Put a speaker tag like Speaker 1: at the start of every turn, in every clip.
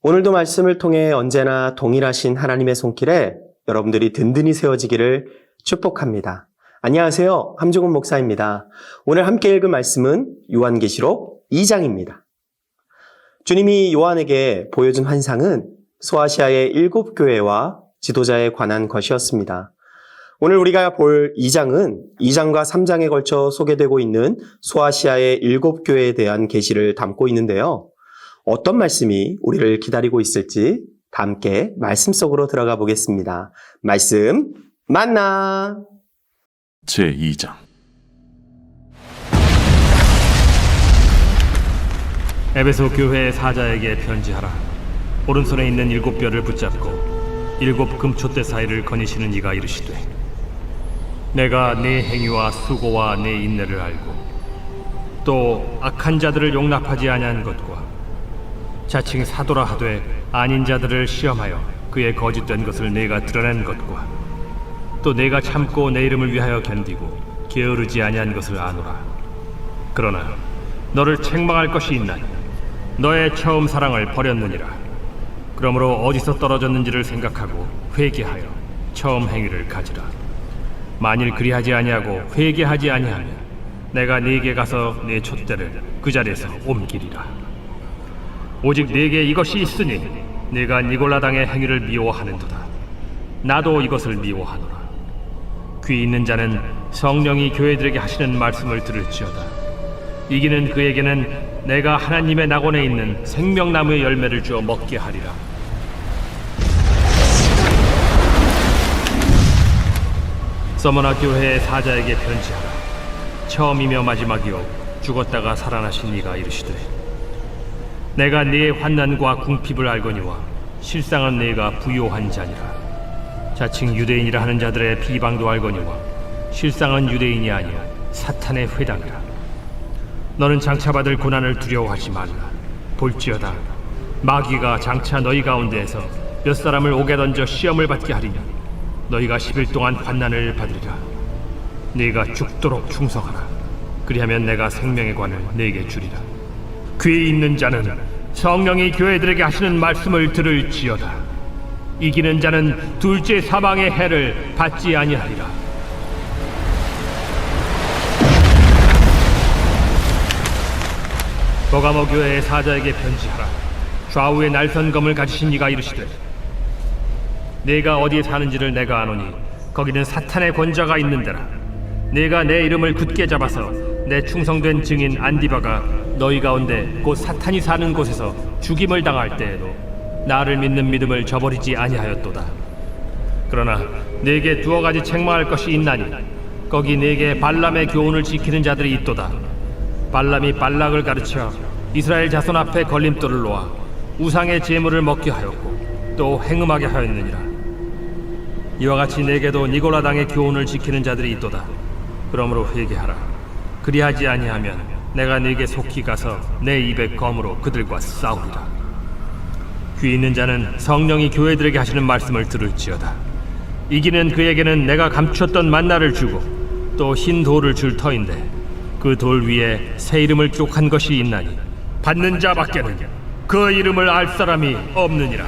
Speaker 1: 오늘도 말씀을 통해 언제나 동일하신 하나님의 손길에 여러분들이 든든히 세워지기를 축복합니다. 안녕하세요. 함종훈 목사입니다. 오늘 함께 읽은 말씀은 요한계시록 2장입니다. 주님이 요한에게 보여준 환상은 소아시아의 7교회와 지도자에 관한 것이었습니다. 오늘 우리가 볼 2장은 2장과 3장에 걸쳐 소개되고 있는 소아시아의 7교회에 대한 계시를 담고 있는데요. 어떤 말씀이 우리를 기다리고 있을지 다 함께 말씀 속으로 들어가 보겠습니다. 말씀 만나!
Speaker 2: 제2장.
Speaker 3: 에베소 교회의 사자에게 편지하라. 오른손에 있는 7뼈를 붙잡고 7 금촛대 사이를 거니시는 이가 이르시되, 내가 네 행위와 수고와 네 인내를 알고 또 악한 자들을 용납하지 아니한 것과 자칭 사도라 하되 아닌 자들을 시험하여 그의 거짓된 것을 내가 드러낸 것과 또 내가 참고 내 이름을 위하여 견디고 게으르지 아니한 것을 아노라. 그러나 너를 책망할 것이 있나니 너의 처음 사랑을 버렸느니라. 그러므로 어디서 떨어졌는지를 생각하고 회개하여 처음 행위를 가지라. 만일 그리하지 아니하고 회개하지 아니하면 내가 네게 가서 네 촛대를 그 자리에서 옮기리라. 오직 네게 이것이 있으니 네가 니골라당의 행위를 미워하는도다. 나도 이것을 미워하노라. 귀 있는 자는 성령이 교회들에게 하시는 말씀을 들을지어다. 이기는 그에게는 내가 하나님의 낙원에 있는 생명나무의 열매를 주어 먹게 하리라. 서머나 교회의 사자에게 편지하라. 처음이며 마지막이요 죽었다가 살아나신 이가 이르시되, 내가 네 환난과 궁핍을 알거니와 실상은 네가 부요한 자니라. 자칭 유대인이라 하는 자들의 비방도 알거니와 실상은 유대인이 아니요 사탄의 회당이라. 너는 장차 받을 고난을 두려워하지 말라. 볼지어다 마귀가 장차 너희 가운데에서 몇 사람을 옥에 던져 시험을 받게 하리니 너희가 10일 동안 환난을 받으리라. 네가 죽도록 충성하라. 그리하면 내가 생명의 관을 네게 주리라. 귀 있는 자는 성령이 교회들에게 하시는 말씀을 들을지어다. 이기는 자는 둘째 사망의 해를 받지 아니하리라. 버가모 교회의 사자에게 편지하라. 좌우에 날선 검을 가지신 이가 이르시되, 내가 어디에 사는지를 내가 아노니 거기는 사탄의 권자가 있는 데라. 내가 내 이름을 굳게 잡아서 내 충성된 증인 안디바가 너희 가운데 곧 사탄이 사는 곳에서 죽임을 당할 때에도 나를 믿는 믿음을 저버리지 아니하였도다. 그러나 네게 두어 가지 책망할 것이 있나니 거기 네게 발람의 교훈을 지키는 자들이 있도다. 발람이 발락을 가르쳐 이스라엘 자손 앞에 걸림돌을 놓아 우상의 제물을 먹게 하였고 또 행음하게 하였느니라. 이와 같이 네게도 니골라당의 교훈을 지키는 자들이 있도다. 그러므로 회개하라. 그리하지 아니하면 내가 네게 속히 가서 내 입의 검으로 그들과 싸우리라. 귀 있는 자는 성령이 교회들에게 하시는 말씀을 들을지어다. 이기는 그에게는 내가 감추었던 만나를 주고 또 흰 돌을 줄 터인데 그 돌 위에 새 이름을 기록한 것이 있나니 받는 자밖에는 그 이름을 알 사람이 없느니라.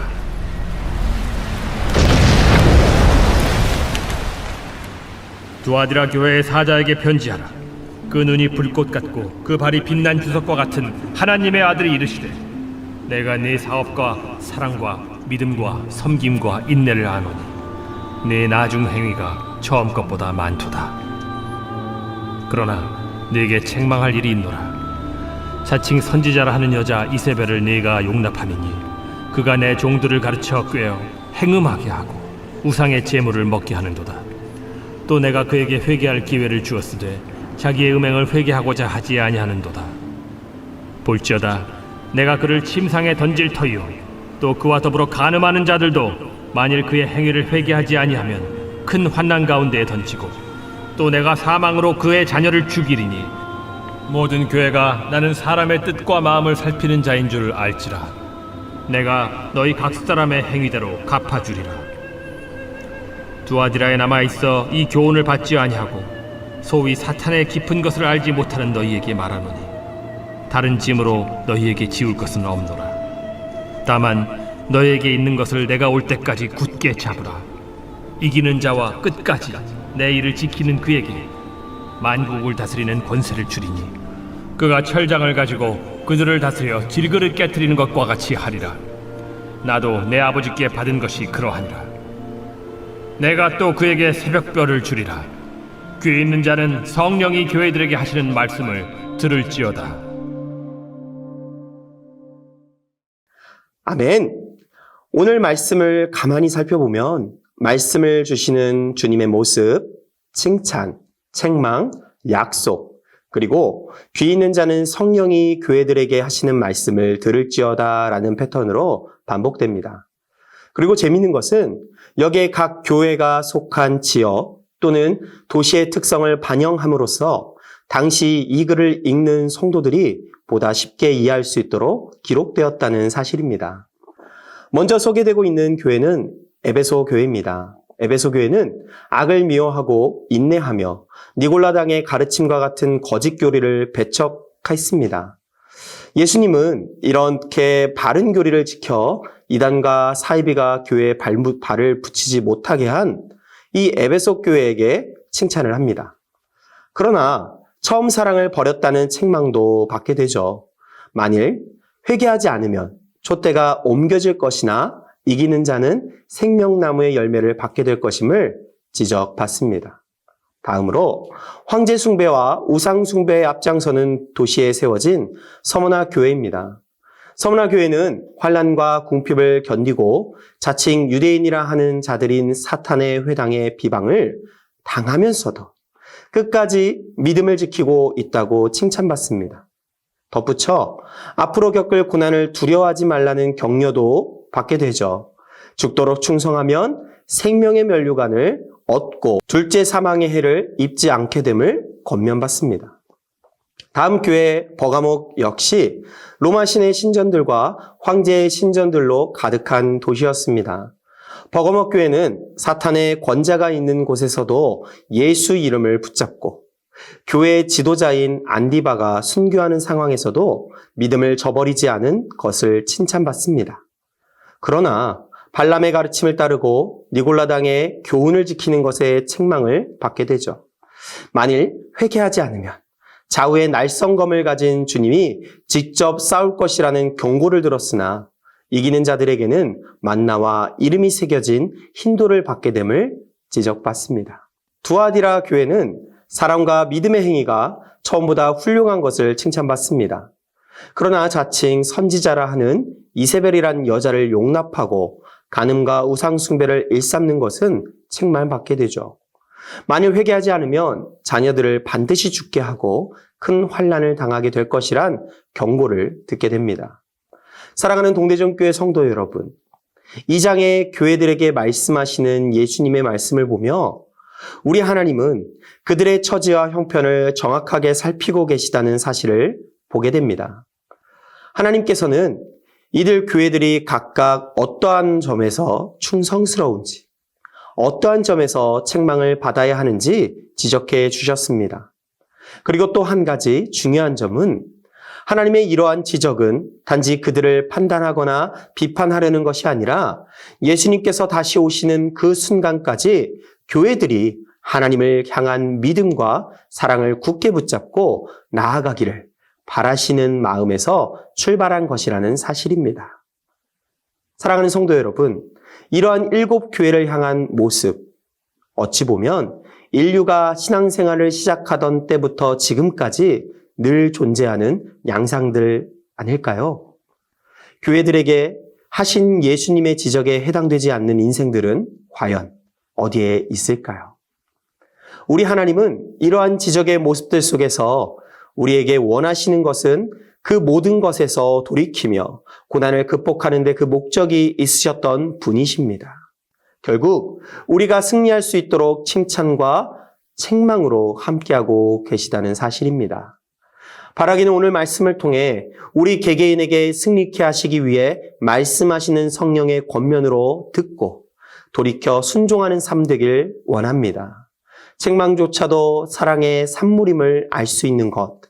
Speaker 3: 두아디라 교회의 사자에게 편지하라. 그 눈이 불꽃 같고 그 발이 빛난 주석과 같은 하나님의 아들이 이르시되, 내가 네 사업과 사랑과 믿음과 섬김과 인내를 아노니 네 나중 행위가 처음 것보다 많도다. 그러나 네게 책망할 일이 있노라. 자칭 선지자라 하는 여자 이세벨을 네가 용납하느니 그가 내 종들을 가르쳐 꾀어 행음하게 하고 우상의 제물을 먹게 하는도다. 또 내가 그에게 회개할 기회를 주었으되 자기의 음행을 회개하고자 하지 아니하는도다. 볼지어다 내가 그를 침상에 던질 터이요 또 그와 더불어 간음하는 자들도 만일 그의 행위를 회개하지 아니하면 큰 환난 가운데에 던지고 또 내가 사망으로 그의 자녀를 죽이리니 모든 교회가 나는 사람의 뜻과 마음을 살피는 자인 줄 알지라. 내가 너희 각 사람의 행위대로 갚아주리라. 두아디라에 남아있어 이 교훈을 받지 아니하고 소위 사탄의 깊은 것을 알지 못하는 너희에게 말하노니 다른 짐으로 너희에게 지울 것은 없노라. 다만 너희에게 있는 것을 내가 올 때까지 굳게 잡으라. 이기는 자와 끝까지 내 일을 지키는 그에게 만국을 다스리는 권세를 주리니 그가 철장을 가지고 그들을 다스려 질그릇 깨트리는 것과 같이 하리라. 나도 내 아버지께 받은 것이 그러하니라. 내가 또 그에게 새벽별을 주리라. 귀 있는 자는 성령이 교회들에게 하시는 말씀을 들을지어다.
Speaker 1: 아멘. 오늘 말씀을 가만히 살펴보면 말씀을 주시는 주님의 모습, 칭찬, 책망, 약속, 그리고 귀 있는 자는 성령이 교회들에게 하시는 말씀을 들을지어다 라는 패턴으로 반복됩니다. 그리고 재미있는 것은 여기에 각 교회가 속한 지역 또는 도시의 특성을 반영함으로써 당시 이 글을 읽는 성도들이 보다 쉽게 이해할 수 있도록 기록되었다는 사실입니다. 먼저 소개되고 있는 교회는 에베소 교회입니다. 에베소 교회는 악을 미워하고 인내하며 니골라당의 가르침과 같은 거짓 교리를 배척했습니다. 예수님은 이렇게 바른 교리를 지켜 이단과 사이비가 교회에 발을 붙이지 못하게 한 이 에베소 교회에게 칭찬을 합니다. 그러나 처음 사랑을 버렸다는 책망도 받게 되죠. 만일 회개하지 않으면 촛대가 옮겨질 것이나 이기는 자는 생명나무의 열매를 받게 될 것임을 지적받습니다. 다음으로 황제 숭배와 우상 숭배에 앞장서는 도시에 세워진 서머나 교회입니다. 서머나 교회는 환난과 궁핍을 견디고 자칭 유대인이라 하는 자들인 사탄의 회당의 비방을 당하면서도 끝까지 믿음을 지키고 있다고 칭찬받습니다. 덧붙여 앞으로 겪을 고난을 두려워하지 말라는 격려도 받게 되죠. 죽도록 충성하면 생명의 면류관을 얻고 둘째 사망의 해를 입지 않게 됨을 권면받습니다. 다음 교회 버가목 역시 로마 신의 신전들과 황제의 신전들로 가득한 도시였습니다. 버가목 교회는 사탄의 권자가 있는 곳에서도 예수 이름을 붙잡고 교회의 지도자인 안디바가 순교하는 상황에서도 믿음을 저버리지 않은 것을 칭찬받습니다. 그러나 발람의 가르침을 따르고 니골라당의 교훈을 지키는 것에 책망을 받게 되죠. 만일 회개하지 않으면 좌우의 날성검을 가진 주님이 직접 싸울 것이라는 경고를 들었으나 이기는 자들에게는 만나와 이름이 새겨진 흰돌을 받게 됨을 지적받습니다. 두아디라 교회는 사랑과 믿음의 행위가 처음보다 훌륭한 것을 칭찬받습니다. 그러나 자칭 선지자라 하는 이세벨이란 여자를 용납하고 간음과 우상 숭배를 일삼는 것은 책망받게 되죠. 만일 회개하지 않으면 자녀들을 반드시 죽게 하고 큰 환난을 당하게 될 것이란 경고를 듣게 됩니다. 사랑하는 동대전교회 성도 여러분, 이 장의 교회들에게 말씀하시는 예수님의 말씀을 보며 우리 하나님은 그들의 처지와 형편을 정확하게 살피고 계시다는 사실을 보게 됩니다. 하나님께서는 이들 교회들이 각각 어떠한 점에서 충성스러운지, 어떠한 점에서 책망을 받아야 하는지 지적해 주셨습니다. 그리고 또 한 가지 중요한 점은 하나님의 이러한 지적은 단지 그들을 판단하거나 비판하려는 것이 아니라 예수님께서 다시 오시는 그 순간까지 교회들이 하나님을 향한 믿음과 사랑을 굳게 붙잡고 나아가기를 바라시는 마음에서 출발한 것이라는 사실입니다. 사랑하는 성도 여러분, 이러한 7교회를 향한 모습, 어찌 보면 인류가 신앙생활을 시작하던 때부터 지금까지 늘 존재하는 양상들 아닐까요? 교회들에게 하신 예수님의 지적에 해당되지 않는 인생들은 과연 어디에 있을까요? 우리 하나님은 이러한 지적의 모습들 속에서 우리에게 원하시는 것은 그 모든 것에서 돌이키며 고난을 극복하는 데 그 목적이 있으셨던 분이십니다. 결국 우리가 승리할 수 있도록 칭찬과 책망으로 함께하고 계시다는 사실입니다. 바라기는 오늘 말씀을 통해 우리 개개인에게 승리케 하시기 위해 말씀하시는 성령의 권면으로 듣고 돌이켜 순종하는 삶 되길 원합니다. 책망조차도 사랑의 산물임을 알 수 있는 것,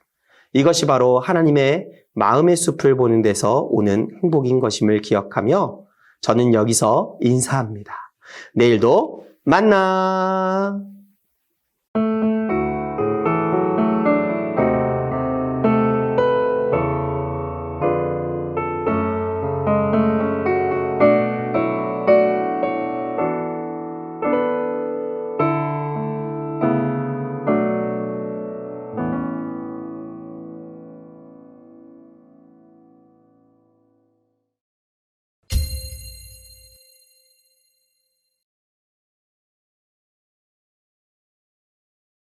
Speaker 1: 이것이 바로 하나님의 마음의 숲을 보는 데서 오는 행복인 것임을 기억하며 저는 여기서 인사합니다. 내일도 만나!